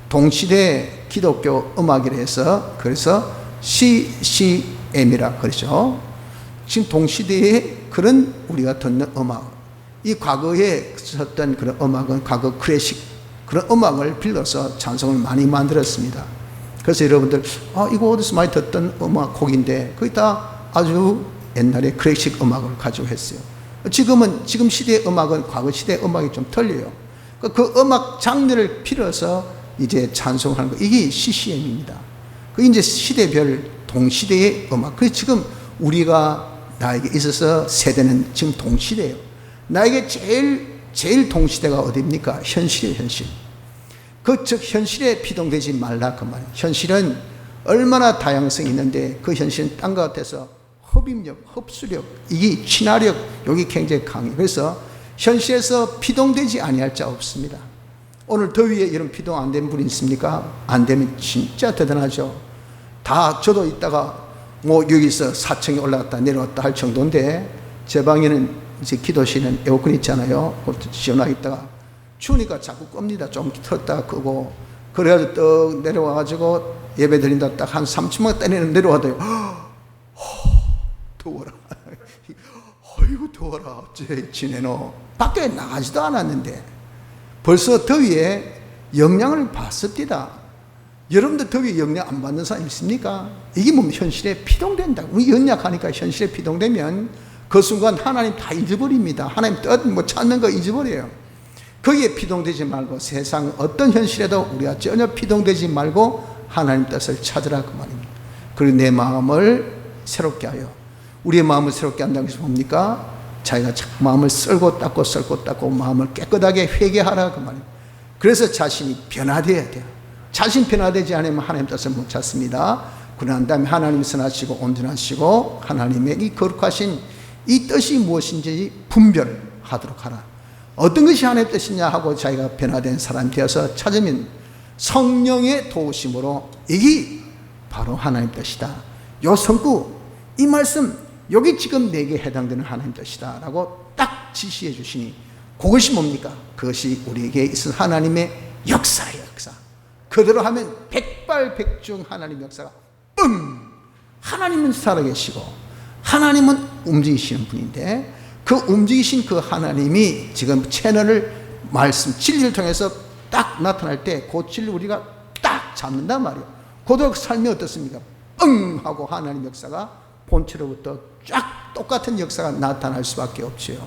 동시대 기독교 음악이라 해서 그래서 CCM이라 그러죠. 지금 동시대에 그런 우리가 듣는 음악, 이 과거에 썼던 그런 음악은 과거 클래식 그런 음악을 빌려서 찬송을 많이 만들었습니다. 그래서 여러분들 이거 어디서 많이 듣던 음악 곡인데 거기 다 아주 옛날에 클래식 음악을 가지고 했어요. 지금 시대의 음악은 과거 시대의 음악이 좀 틀려요. 그 음악 장르를 빌어서 이제 찬송하는 거, 이게 CCM입니다. 그 이제 시대별 동시대의 음악. 그래서 지금 우리가 나에게 있어서 세대는 지금 동시대예요. 나에게 제일 동시대가 어디입니까? 현실이에요, 현실. 즉 현실에 피동되지 말라 그 말이에요. 현실은 얼마나 다양성이 있는데 그 현실은 딴 것 같아서 흡입력, 흡수력, 이게 친화력, 여기 굉장히 강해요. 그래서 현실에서 피동되지 아니할 자 없습니다. 오늘 더위에 이런 피동 안 된 분이 있습니까? 안 되면 진짜 대단하죠. 다 저도 있다가 여기서 4층에 올라갔다 내려왔다 할 정도인데, 제 방에는 이제 기도실은 에어컨 있잖아요. 그것도 시원하게 있다가 추우니까 자꾸 끕니다. 좀 틀었다가 끄고, 그래가지고 떡 내려와가지고 예배 드린다 딱 한 3층만 때리는 내려와도요. 더워라. 어이구 더워라. 어째 지내노. 밖에 나가지도 않았는데 벌써 더위에 영향을 받습니다. 여러분들 더위에 영향 안 받는 사람 있습니까? 이게 뭐 현실에 피동된다. 우리 연약하니까 현실에 피동되면 그 순간 하나님 다 잊어버립니다. 하나님 뜻 찾는 거 잊어버려요. 거기에 피동되지 말고 세상 어떤 현실에도 우리가 전혀 피동되지 말고 하나님 뜻을 찾으라 그 말입니다. 그리고 내 마음을 새롭게 하여. 우리의 마음을 새롭게 한다는 것이 뭡니까? 자기가 마음을 썰고 닦고 마음을 깨끗하게 회개하라 그 말이에요. 그래서 자신이 변화되어야 돼요. 자신 변화되지 않으면 하나님 뜻을 못 찾습니다. 그런 다음에 하나님 선하시고 온전하시고 하나님의 이 거룩하신 이 뜻이 무엇인지 분별하도록 하라. 어떤 것이 하나님의 뜻이냐 하고 자기가 변화된 사람이 되어서 찾으면 성령의 도우심으로 이게 바로 하나님의 뜻이다. 요 성구 이 말씀 여기 지금 내게 해당되는 하나님의 뜻이다 라고 딱 지시해 주시니 그것이 뭡니까? 그것이 우리에게 있은 하나님의 역사예요. 역사. 그대로 하면 백발백중 하나님의 역사가 하나님은 살아계시고 하나님은 움직이시는 분인데 그 움직이신 그 하나님이 지금 채널을 말씀 진리를 통해서 딱 나타날 때 그 진리 우리가 딱 잡는단 말이에요. 그도 삶이 어떻습니까? 하고 하나님 역사가 본체로부터 쫙 똑같은 역사가 나타날 수밖에 없죠.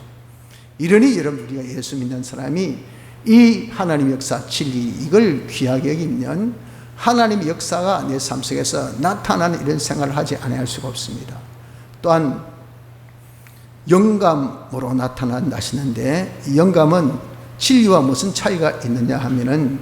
이러니 여러분 우리가 예수 믿는 사람이 이 하나님 역사 진리 이걸 귀하게 여기면 하나님의 역사가 내 삶 속에서 나타나는 이런 생활을 하지 않아야 할 수가 없습니다. 또한 영감으로 나타나시는데 이 영감은 진리와 무슨 차이가 있느냐 하면은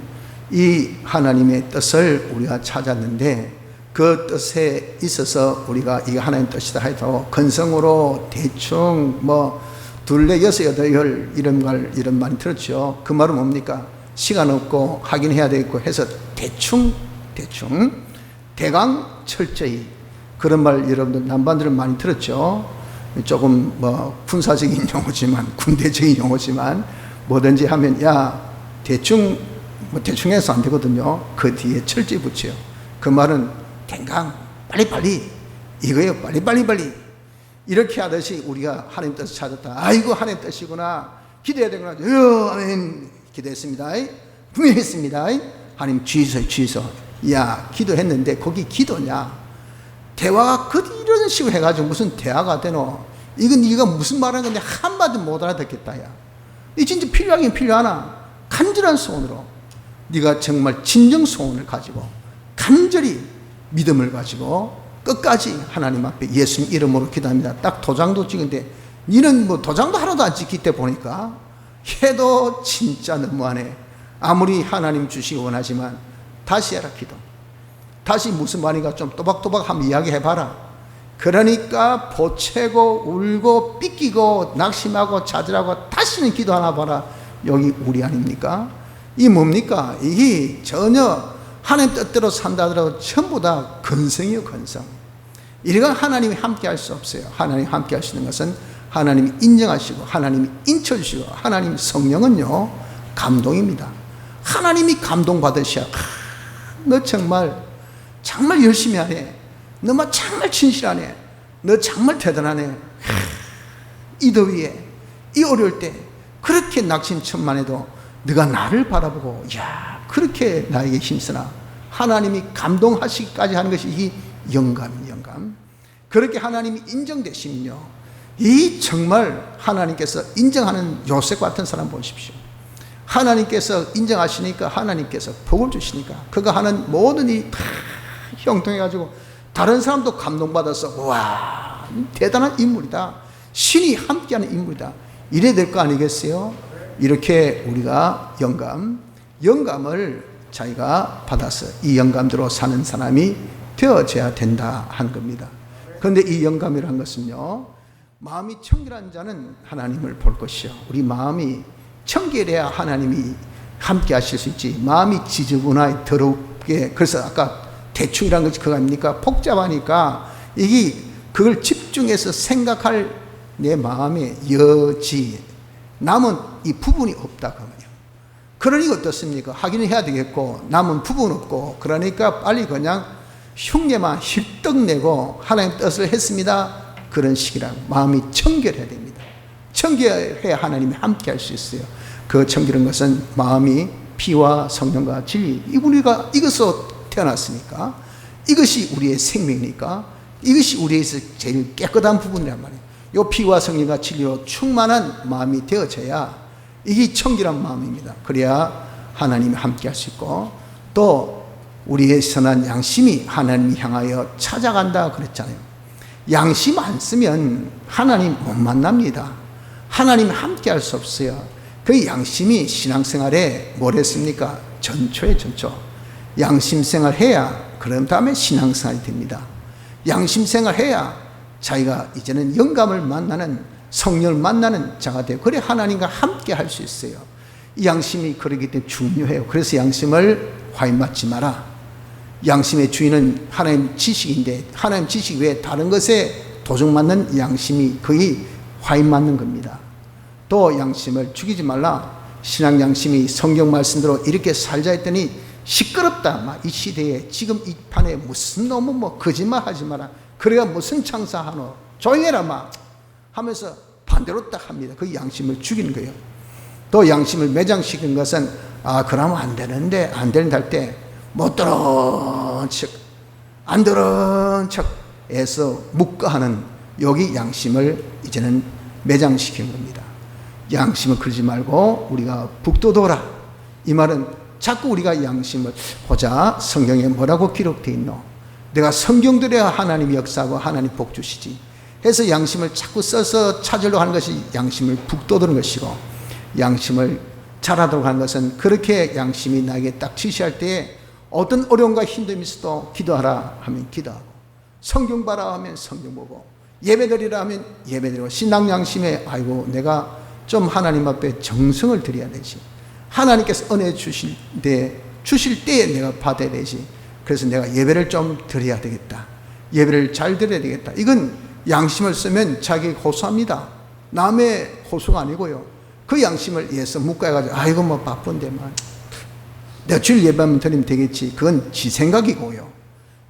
이 하나님의 뜻을 우리가 찾았는데 그 뜻에 있어서 우리가 이게 하나님 뜻이다 해도 건성으로 대충 뭐 둘레 여섯 여덟 열 이런 말 들었죠. 그 말은 뭡니까? 시간 없고 하긴 해야 되겠고 해서 대충 대강 철저히 그런 말 여러분들 남반들은 많이 들었죠. 조금 뭐 군사적인 용어지만 군대적인 용어지만 뭐든지 하면 야 대충 뭐 대충 해서 안 되거든요. 그 뒤에 철저히 붙여요. 그 말은 댕강 빨리빨리 이거예요. 빨리 이렇게 하듯이 우리가 하나님 뜻을 찾았다. 아이고 하나님 뜻이구나. 기도해야 되구나. 아멘. 기도했습니다. 분명히 했습니다. 하나님 주의소. 야 기도했는데 거기 기도냐? 대화가 이런 식으로 해가지고 무슨 대화가 되노? 이건 네가 무슨 말하는 건데 한마디 못 알아듣겠다. 야. 이 진짜 필요하긴 필요하나? 간절한 소원으로 네가 정말 진정 소원을 가지고 간절히 믿음을 가지고 끝까지 하나님 앞에 예수님 이름으로 기도합니다. 딱 도장도 찍은데 니는 뭐 도장도 하나도 안 찍기 때 보니까 해도 진짜 너무하네. 아무리 하나님 주시기 원하지만 다시 해라 기도. 다시 무슨 말인가 좀 또박또박 한번 이야기해봐라. 그러니까 보채고 울고 삐끼고 낙심하고 좌절하고 다시는 기도하나 봐라. 여기 우리 아닙니까? 이 뭡니까? 이게 전혀 하나님 뜻대로 산다 하더라도 전부 다 건성이요 건성. 이래가 하나님이 함께 할 수 없어요. 하나님이 함께 하시는 것은 하나님이 인정하시고 하나님이 인쳐주시고 하나님 성령은요 감동입니다. 하나님이 감동받으셔야 너 정말 열심히 하네. 너 정말 진실하네. 너 정말 대단하네. 이 더위에 이 어려울 때 그렇게 낙심천만해도 네가 나를 바라보고 야 그렇게 나에게 힘쓰나. 하나님이 감동하시기까지 하는 것이 이 영감. 그렇게 하나님이 인정되시면요 이 정말 하나님께서 인정하는 요셉 같은 사람 보십시오. 하나님께서 인정하시니까 하나님께서 복을 주시니까 그가 하는 모든 일이 다 형통해가지고 다른 사람도 감동받아서 와 대단한 인물이다. 신이 함께하는 인물이다. 이래야 될 거 아니겠어요? 이렇게 우리가 영감을 자기가 받아서 이 영감대로 사는 사람이 되어져야 된다 하는 겁니다. 그런데 이 영감이라는 것은요 마음이 청결한 자는 하나님을 볼 것이요 우리 마음이 청결해야 하나님이 함께 하실 수 있지. 마음이 지저분하게 더럽게 그래서 아까 대충이라는 것이 그거 아닙니까? 복잡하니까 이게 그걸 집중해서 생각할 내 마음의 여지 남은 이 부분이 없다 그 말이에요. 그러니까 어떻습니까? 하기는 해야 되겠고 남은 부분 없고 그러니까 빨리 그냥 흉내만 힐떡 내고 하나님 뜻을 했습니다. 그런 식이라고 마음이 청결해야 됩니다. 청결해야 하나님이 함께 할 수 있어요. 그 청결한 것은 마음이 피와 성령과 진리 우리가 이것으로 태어났으니까 이것이 우리의 생명이니까 이것이 우리에서 제일 깨끗한 부분이란 말이에요. 이 피와 성령과 진리로 충만한 마음이 되어져야 이게 청결한 마음입니다. 그래야 하나님이 함께 할 수 있고 또 우리의 선한 양심이 하나님 향하여 찾아간다 그랬잖아요. 양심 안 쓰면 하나님 못 만납니다. 하나님 함께 할 수 없어요. 그 양심이 신앙생활에 뭘 했습니까? 전초에 전초. 양심생활 해야 그런 다음에 신앙생활이 됩니다. 양심생활 해야 자기가 이제는 영감을 만나는, 성령을 만나는 자가 되고, 그래 하나님과 함께 할 수 있어요. 이 양심이 그러기 때문에 중요해요. 그래서 양심을 화인맞지 마라. 양심의 주인은 하나님 지식인데, 하나님 지식 외에 다른 것에 도둑맞는 양심이 거의 화인맞는 겁니다. 또 양심을 죽이지 말라. 신앙 양심이 성경 말씀대로 이렇게 살자 했더니 시끄럽다. 막 이 시대에 지금 이 판에 무슨 너무 뭐 거짓말 하지 마라. 그래가 무슨 창사하노. 조용해라 막 하면서 반대로 딱 합니다. 그 양심을 죽이는 거예요. 또 양심을 매장시킨 것은 그러면 안 되는데, 안 되는데 할 때 못 들은 척, 안 들은 척 해서 묵과하는, 여기 양심을 이제는 매장시킨 겁니다. 양심을 그러지 말고 우리가 북돋워라. 이 말은 자꾸 우리가 양심을 보자. 성경에 뭐라고 기록되어 있노? 내가 성경 들여야 하나님이 역사하고 하나님 복 주시지. 해서 양심을 자꾸 써서 찾으려고 하는 것이 양심을 북돋우는 것이고, 양심을 잘하도록 하는 것은 그렇게 양심이 나에게 딱 지시할 때에 어떤 어려움과 힘듦이 있어도 기도하라 하면 기도하고, 성경 봐라 하면 성경 보고, 예배드리라 하면 예배드리고, 신앙 양심에 아이고 내가 좀 하나님 앞에 정성을 드려야 되지. 하나님께서 은혜 주실 때에 내가 받아야 되지. 그래서 내가 예배를 좀 드려야 되겠다. 예배를 잘 드려야 되겠다. 이건 양심을 쓰면 자기 고소합니다. 남의 고소가 아니고요. 그 양심을 위해서 묵과해가지고 아이고 뭐 바쁜데만 내가 주일 예배하면 드리면 되겠지. 그건 지 생각이고요.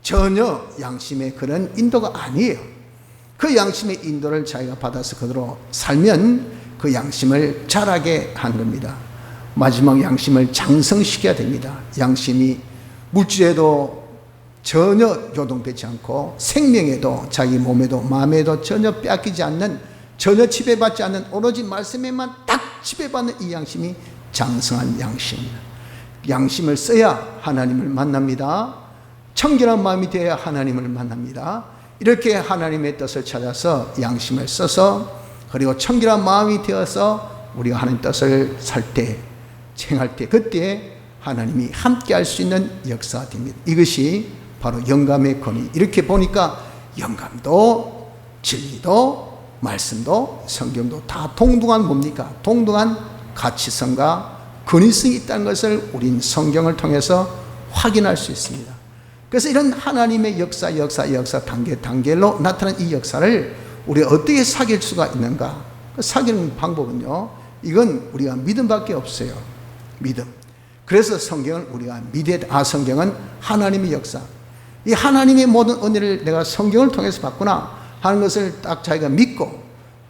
전혀 양심의 그런 인도가 아니에요. 그 양심의 인도를 자기가 받아서 그대로 살면 그 양심을 자라게 한 겁니다. 마지막 양심을 장성시켜야 됩니다. 양심이 물질에도 전혀 요동되지 않고, 생명에도, 자기 몸에도 마음에도 전혀 빼앗기지 않는, 전혀 지배받지 않는, 오로지 말씀에만 딱 지배받는 이 양심이 장성한 양심입니다. 양심을 써야 하나님을 만납니다. 청결한 마음이 되어야 하나님을 만납니다. 이렇게 하나님의 뜻을 찾아서 양심을 써서, 그리고 청결한 마음이 되어서 우리가 하나님 뜻을 살 때, 행할 때, 그때 하나님이 함께 할 수 있는 역사가 됩니다. 이것이 바로 영감의 권위. 이렇게 보니까 영감도 진리도 말씀도 성경도 다 동등한 뭡니까? 동등한 가치성과 권위성이 있다는 것을 우린 성경을 통해서 확인할 수 있습니다. 그래서 이런 하나님의 역사 단계로 나타난 이 역사를 우리가 어떻게 사귈 수가 있는가? 그 사귀는 방법은요, 이건 우리가 믿음밖에 없어요. 믿음. 그래서 성경을 우리가 믿어야 돼. 성경은 하나님의 역사. 이 하나님의 모든 은혜를 내가 성경을 통해서 받구나 하는 것을 딱 자기가 믿고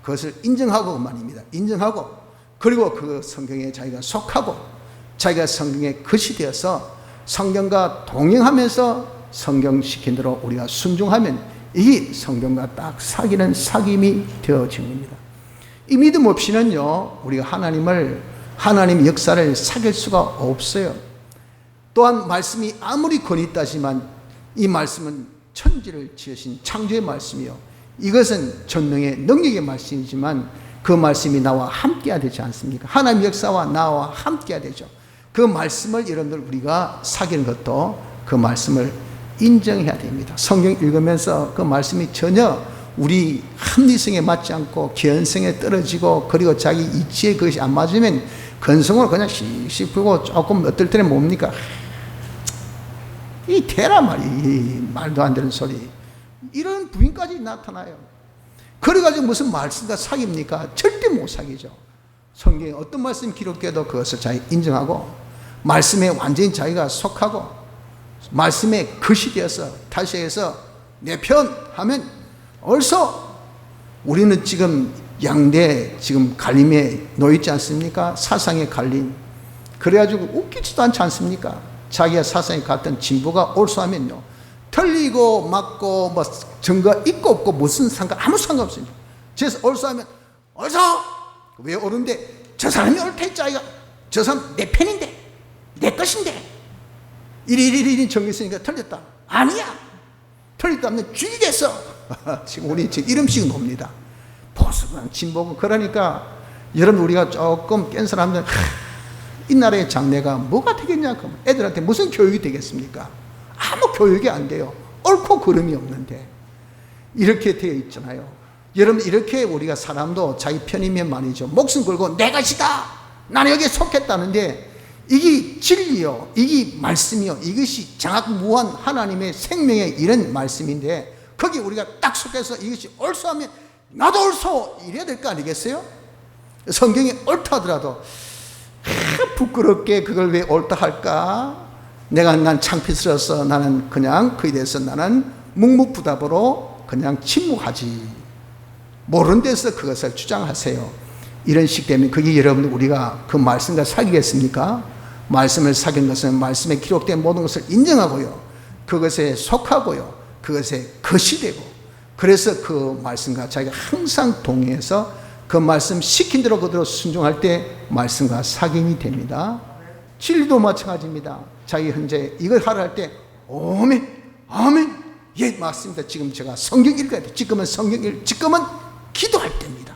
그것을 인정하고 말입니다. 인정하고, 그리고 그 성경에 자기가 속하고 자기가 성경의 것이 되어서 성경과 동행하면서 성경 시킨 대로 우리가 순종하면 이 성경과 딱 사귀는 사귐이 되어진 겁니다. 이 믿음 없이는요, 우리가 하나님의 역사를 사귈 수가 없어요. 또한 말씀이 아무리 권위 있다지만 이 말씀은 천지를 지으신 창조의 말씀이요, 이것은 전능의 능력의 말씀이지만 그 말씀이 나와 함께해야 되지 않습니까? 하나님의 역사와 나와 함께해야 되죠. 그 말씀을 여러분들 우리가 사귀는 것도 그 말씀을 인정해야 됩니다. 성경 읽으면서 그 말씀이 전혀 우리 합리성에 맞지 않고 견성에 떨어지고, 그리고 자기 이치에 그것이 안 맞으면 근성으로 그냥 씩씩 풀고, 조금 어떨 때는 뭡니까? 이 대라 말이 말도 안 되는 소리, 이런 부인까지 나타나요. 그래가지고 무슨 말씀과 사깁니까? 절대 못 사귀죠. 성경에 어떤 말씀이 기록돼도 그것을 자기 인정하고, 말씀에 완전히 자기가 속하고, 말씀에 것이 되어서 다시 해서 내 편 하면 얼서 우리는 지금 양대 지금 갈림에 놓여있지 않습니까? 사상의 갈림. 그래가지고 웃기지도 않지 않습니까? 자기가 사상에 갔던 진보가 옳소하면요, 틀리고 맞고 뭐 증거 있고 없고 무슨 아무 상관없습니다. 그래서 옳소하면 옳소! 왜 옳은데? 저 사람이 옳다 했지 아이가. 저 사람 내 편인데, 내 것인데. 이리 정했으니까 틀렸다. 아니야. 틀렸다면 죽이겠어. 지금 우리 지금 이름씩 놉니다. 보수는 진보고. 그러니까 여러분, 우리가 조금 깬 사람들, 이 나라의 장래가 뭐가 되겠냐? 그럼 애들한테 무슨 교육이 되겠습니까? 아무 교육이 안 돼요. 옳고 그름이 없는데. 이렇게 되어 있잖아요. 여러분, 이렇게 우리가 사람도 자기 편이면 말이죠. 목숨 걸고 내 것이다, 나는 여기에 속했다는데, 이게 진리요, 이게 말씀이요, 이것이 장악무한 하나님의 생명의 이런 말씀인데, 거기 우리가 딱 속해서 이것이 옳소 하면 나도 옳소 이래야 될 거 아니겠어요? 성경이 옳다 하더라도 부끄럽게 그걸 왜 옳다 할까? 난 창피스러워서 나는 그냥 그에 대해서 나는 묵묵부답으로 그냥 침묵하지. 모르는 데서 그것을 주장하세요. 이런 식 되면 그게 여러분들 우리가 그 말씀과 사귀겠습니까? 말씀을 사귄 것은 말씀에 기록된 모든 것을 인정하고요, 그것에 속하고요, 그것에 것이 되고, 그래서 그 말씀과 자기가 항상 동의해서 그 말씀 시킨 대로 그대로 순종할 때 말씀과 사귐이 됩니다. 진리도 마찬가지입니다. 자기 현재 이걸 하라 할 때 아멘, 아멘, 예 맞습니다. 지금 제가 성경 읽어야 돼. 지금은 지금은 기도할 때입니다.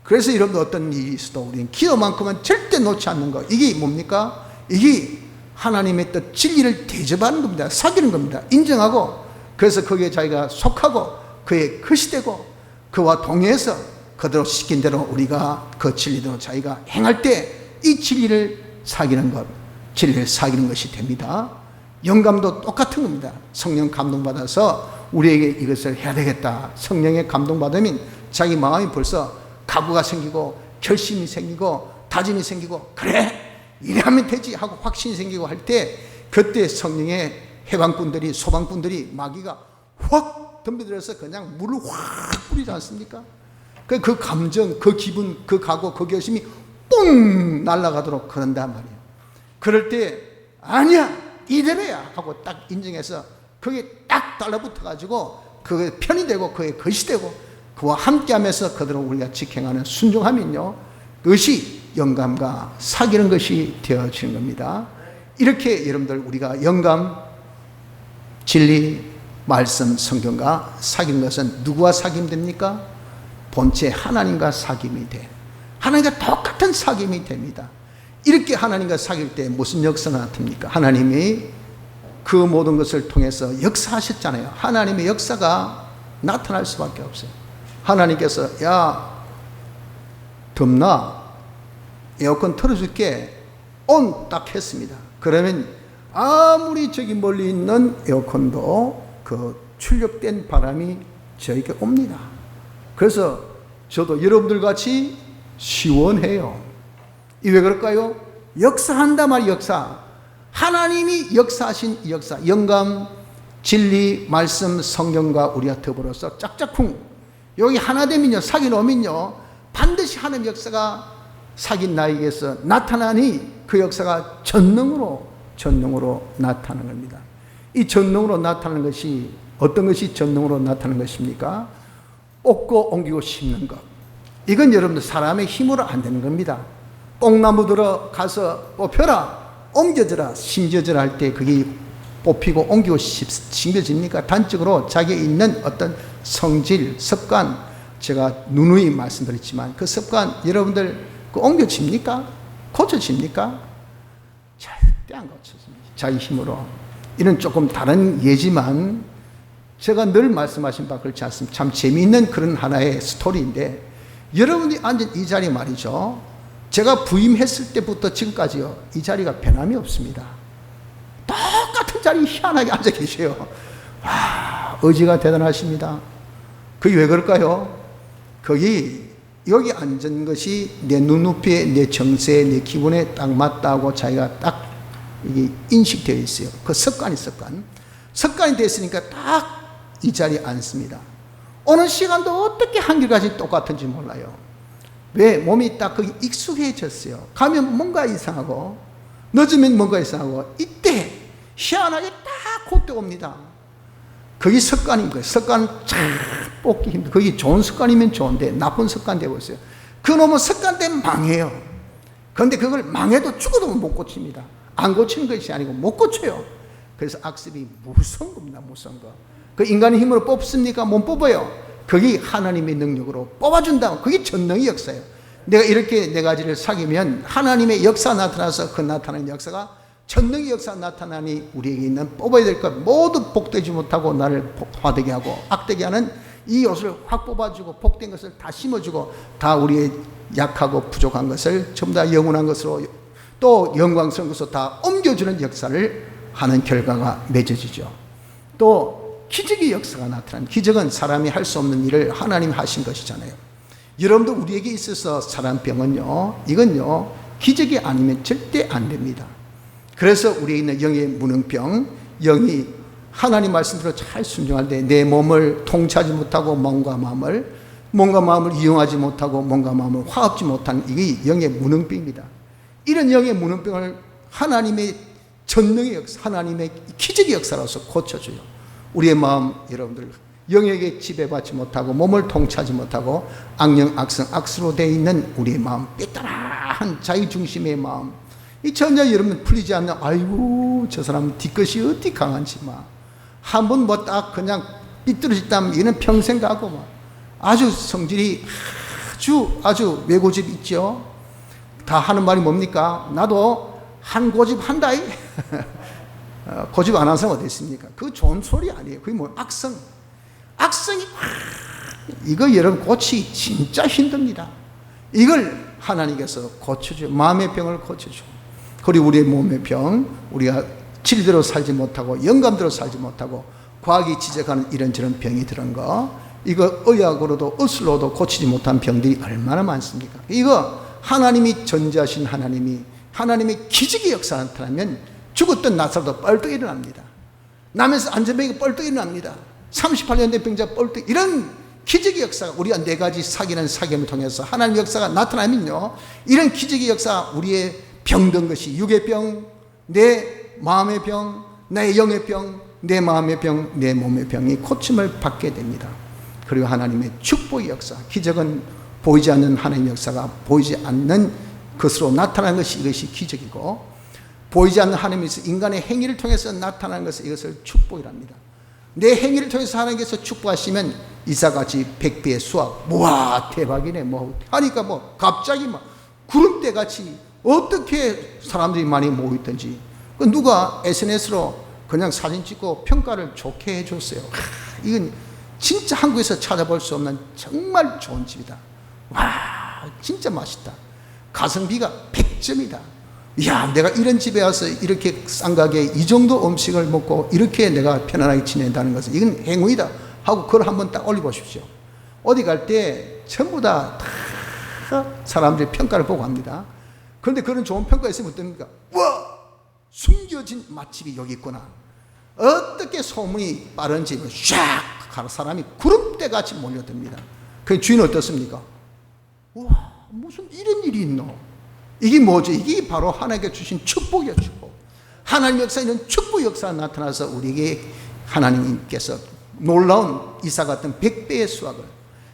그래서 여러분들 어떤 일이 있어도 우리는 기도만큼은 절대 놓지 않는 것. 이게 뭡니까? 이게 하나님의 뜻 진리를 대접하는 겁니다. 사귀는 겁니다. 인정하고, 그래서 거기에 자기가 속하고 그의 것이 되고, 그와 동의해서 그대로 시킨 대로 우리가 그 진리대로 자기가 행할 때 이 진리를 사귀는 것, 진리를 사귀는 것이 됩니다. 영감도 똑같은 겁니다. 성령 감동받아서 우리에게 이것을 해야 되겠다. 성령의 감동받으면 자기 마음이 벌써 각오가 생기고 결심이 생기고 다짐이 생기고, 그래 이래 하면 되지 하고 확신이 생기고 할 때, 그때 성령의 해방꾼들이, 소방꾼들이, 마귀가 확 덤벼들어서 그냥 물을 확 뿌리지 않습니까? 그 감정, 그 기분, 그 각오, 그 결심이 뽕 날아가도록 그런단 말이에요. 그럴 때 아니야 이대로야 하고 딱 인정해서 그게 딱 달라붙어 가지고 그게 편이 되고 그게 것이 되고, 그와 함께하면서 그대로 우리가 직행하는 순종하면요, 그것이 영감과 사귀는 것이 되어지는 겁니다. 이렇게 여러분들 우리가 영감, 진리, 말씀, 성경과 사귀는 것은 누구와 사귐 됩니까? 본체 하나님과 사귐이 돼. 하나님과 똑같은 사귐이 됩니다. 이렇게 하나님과 사귈 때 무슨 역사가 나타납니까? 하나님이 그 모든 것을 통해서 역사하셨잖아요. 하나님의 역사가 나타날 수밖에 없어요. 하나님께서 야 덥나? 에어컨 틀어줄게. 온 딱 했습니다. 그러면 아무리 저기 멀리 있는 에어컨도 그 출력된 바람이 저에게 옵니다. 그래서 저도 여러분들 같이 시원해요. 이 왜 그럴까요? 역사한다 말이 역사. 하나님이 역사하신 이 역사, 영감, 진리, 말씀, 성경과 우리가 더불어서 짝짝쿵 여기 하나 되면요, 사귀놓으면요, 반드시 하나님의 역사가 사귄 나에게서 나타나니 그 역사가 전능으로 나타나는 겁니다. 이 전능으로 나타나는 것이 어떤 것이 전능으로 나타나는 것입니까? 뽑고 옮기고 심는 것. 이건 여러분들 사람의 힘으로 안 되는 겁니다. 뽕나무 들어 가서 뽑혀라, 옮겨져라, 심겨져라 할 때 그게 뽑히고 옮기고 심겨집니까? 단적으로 자기에 있는 어떤 성질, 습관, 제가 누누이 말씀드렸지만 그 습관 여러분들 그 옮겨집니까? 고쳐집니까? 절대 안 고쳐집니다. 자기 힘으로. 이는 조금 다른 예지만 제가 늘 말씀하신 바 그렇지 않습니까? 참 재미있는 그런 하나의 스토리인데, 여러분이 앉은 이 자리 말이죠, 제가 부임했을 때부터 지금까지요, 이 자리가 변함이 없습니다. 똑같은 자리에 희한하게 앉아 계세요. 와, 의지가 대단하십니다. 그게 왜 그럴까요? 여기 앉은 것이 내 눈높이에, 내 정세에, 내 기분에 딱 맞다고 자기가 딱 이게 인식되어 있어요. 그 습관이 됐으니까 딱 이 자리에 앉습니다. 오는 시간도 어떻게 한결같이 똑같은지 몰라요. 왜? 몸이 딱 거기 익숙해졌어요. 가면 뭔가 이상하고, 늦으면 뭔가 이상하고, 이때 희한하게 딱 그때 옵니다. 그게 습관인 거예요. 습관 잘 뽑기 힘들어요. 그게 좋은 습관이면 좋은데 나쁜 습관 되고 있어요. 그 놈은 습관 때문에 망해요. 그런데 그걸 망해도 죽어도 못 고칩니다. 안 고치는 것이 아니고 못 고쳐요. 그래서 악습이 무서운 겁니다. 무서운 거. 그 인간의 힘으로 뽑습니까? 못 뽑아요. 그게 하나님의 능력으로 뽑아준다. 그게 전능의 역사예요. 내가 이렇게 네 가지를 사귀면 하나님의 역사 나타나서 그 나타나는 역사가 전능의 역사 나타나니 우리에게 있는 뽑아야 될 것 모두 복되지 못하고 나를 화되게 하고 악되게 하는 이 옷을 확 뽑아주고 복된 것을 다 심어주고 다 우리의 약하고 부족한 것을 전부 다 영원한 것으로 또 영광스러운 것으로 다 옮겨주는 역사를 하는 결과가 맺어지죠. 또 기적의 역사가 나타나는, 기적은 사람이 할 수 없는 일을 하나님이 하신 것이잖아요. 여러분도 우리에게 있어서 사람병은요, 이건요 기적이 아니면 절대 안 됩니다. 그래서 우리에 있는 영의 무능병, 영이 하나님 말씀대로 잘 순종할 때 내 몸을 통치하지 못하고 몸과 마음을 이용하지 못하고 몸과 마음을 화합지 못한 이게 영의 무능병입니다. 이런 영의 무능병을 하나님의 전능의 역사, 하나님의 기적의 역사로서 고쳐줘요. 우리의 마음, 여러분들 영에게 지배받지 못하고 몸을 통치하지 못하고 악령, 악성, 악수로 되어 있는 우리의 마음, 삐뚤한 자기중심의 마음, 이 전혀 여러분 풀리지 않는, 아이고 저 사람 뒤끝이 어디 강한지 막 한번 뭐 딱 그냥 삐뚤어졌다면 얘는 평생 가고 막 아주 성질이 아주 외고집 있죠. 다 하는 말이 뭡니까? 나도 한 고집 한다. 고집 안 하는 사람 어디 있습니까? 그거 좋은 소리 아니에요. 그게 뭐 악성이 이거 여러분 고치기 진짜 힘듭니다. 이걸 하나님께서 고쳐줘. 마음의 병을 고쳐줘. 그리고 우리의 몸의 병, 우리가 진리대로 살지 못하고 영감대로 살지 못하고 과학이 지적하는 이런저런 병이 들은 거, 이거 의학으로도 의술로도 고치지 못한 병들이 얼마나 많습니까? 이거 하나님이 전지하신 하나님의 기적의 역사가 나타나면 죽었던 나사로도 뻘떡 일어납니다. 남에서 안전병이 뻘떡 일어납니다. 38년 된 병자 뻘떡, 이런 기적의 역사가 우리가 네 가지 사귀는 사귐을 통해서 하나님의 역사가 나타나면요, 이런 기적의 역사, 우리의 병든 것이 육의 병, 내 마음의 병, 내 영의 병, 내 마음의 병, 내 몸의 병이 고침을 받게 됩니다. 그리고 하나님의 축복의 역사, 기적은 보이지 않는 하나님의 역사가 보이지 않는 것으로 나타나는 것이 이것이 기적이고, 보이지 않는 하나님에서 인간의 행위를 통해서 나타나는 것을 이것을 축복이랍니다. 내 행위를 통해서 하나님께서 축복하시면 이사같이 100배의 수확, 우와 대박이네 뭐 하니까 뭐 갑자기 막 구름대같이 어떻게 사람들이 많이 모이든지, 누가 SNS로 그냥 사진 찍고 평가를 좋게 해줬어요. 이건 진짜 한국에서 찾아볼 수 없는 정말 좋은 집이다. 와 진짜 맛있다. 가성비가 100점이다. 이야, 내가 이런 집에 와서 이렇게 싼 가게에 이 정도 음식을 먹고 이렇게 내가 편안하게 지낸다는 것은 이건 행운이다 하고 그걸 한번 딱 올려보십시오. 어디 갈 때 전부 다 사람들이 평가를 보고 합니다. 그런데 그런 좋은 평가가 있으면 어떻습니까? 와, 숨겨진 맛집이 여기 있구나. 어떻게 소문이 빠른지 샥 가는 사람이 구름대같이 몰려듭니다. 그 주인은 어떻습니까? 와, 무슨 이런 일이 있노? 이게 뭐죠? 이게 바로 하나님께 주신 축복이야, 축복. 하나님 역사에는 축복 역사가 나타나서 우리에게 하나님께서 놀라운 이사 같은 100배의 수확을,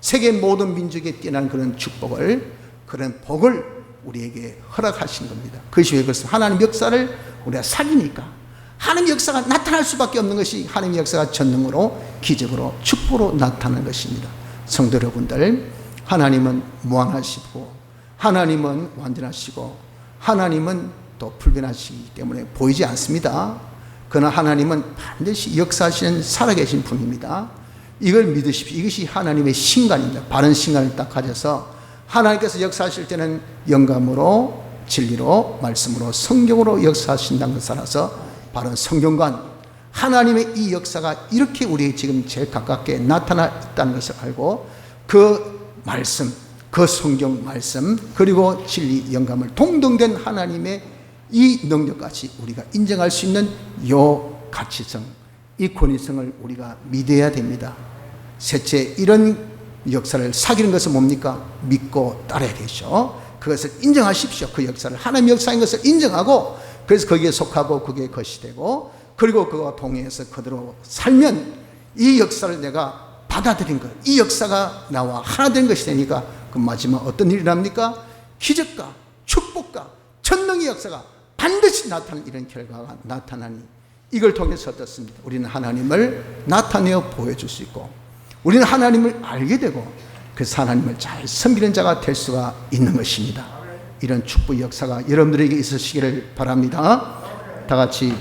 세계 모든 민족에 뛰어난 그런 축복을, 그런 복을 우리에게 허락하신 겁니다. 그것이 왜 그렇습니까? 하나님 역사를 우리가 사귀니까. 하나님 역사가 나타날 수밖에 없는 것이 하나님 역사가 전능으로, 기적으로, 축복으로 나타나는 것입니다. 성도 여러분들, 하나님은 무한하시고 하나님은 완전하시고 하나님은 또 불변하시기 때문에 보이지 않습니다. 그러나 하나님은 반드시 역사하시는 살아계신 분입니다. 이걸 믿으십시오. 이것이 하나님의 신간입니다. 바른 신간을 딱 가져서 하나님께서 역사하실 때는 영감으로, 진리로, 말씀으로, 성경으로 역사하신다는 것을 알아서 바른 성경관, 하나님의 이 역사가 이렇게 우리에게 지금 제일 가깝게 나타나 있다는 것을 알고 그 말씀, 그 성경 말씀, 그리고 진리, 영감을 동등된 하나님의 이 능력까지 우리가 인정할 수 있는 요 가치성, 이 권위성을 우리가 믿어야 됩니다. 셋째, 이런 역사를 사귀는 것은 뭡니까? 믿고 따라야 되죠. 그것을 인정하십시오. 그 역사를, 하나님의 역사인 것을 인정하고, 그래서 거기에 속하고 그게 것이 되고, 그리고 그와 동행해서 그대로 살면 이 역사를 내가 받아들인 것, 이 역사가 나와 하나 된 것이 되니까 그 마지막 어떤 일이 납니까? 기적과 축복과 전능의 역사가 반드시 나타나는 이런 결과가 나타나니 이걸 통해서 어떻습니까? 우리는 하나님을 나타내어 보여줄 수 있고 우리는 하나님을 알게 되고 그래서 하나님을 잘 섬기는 자가 될 수가 있는 것입니다. 이런 축복 역사가 여러분들에게 있으시기를 바랍니다. 다 같이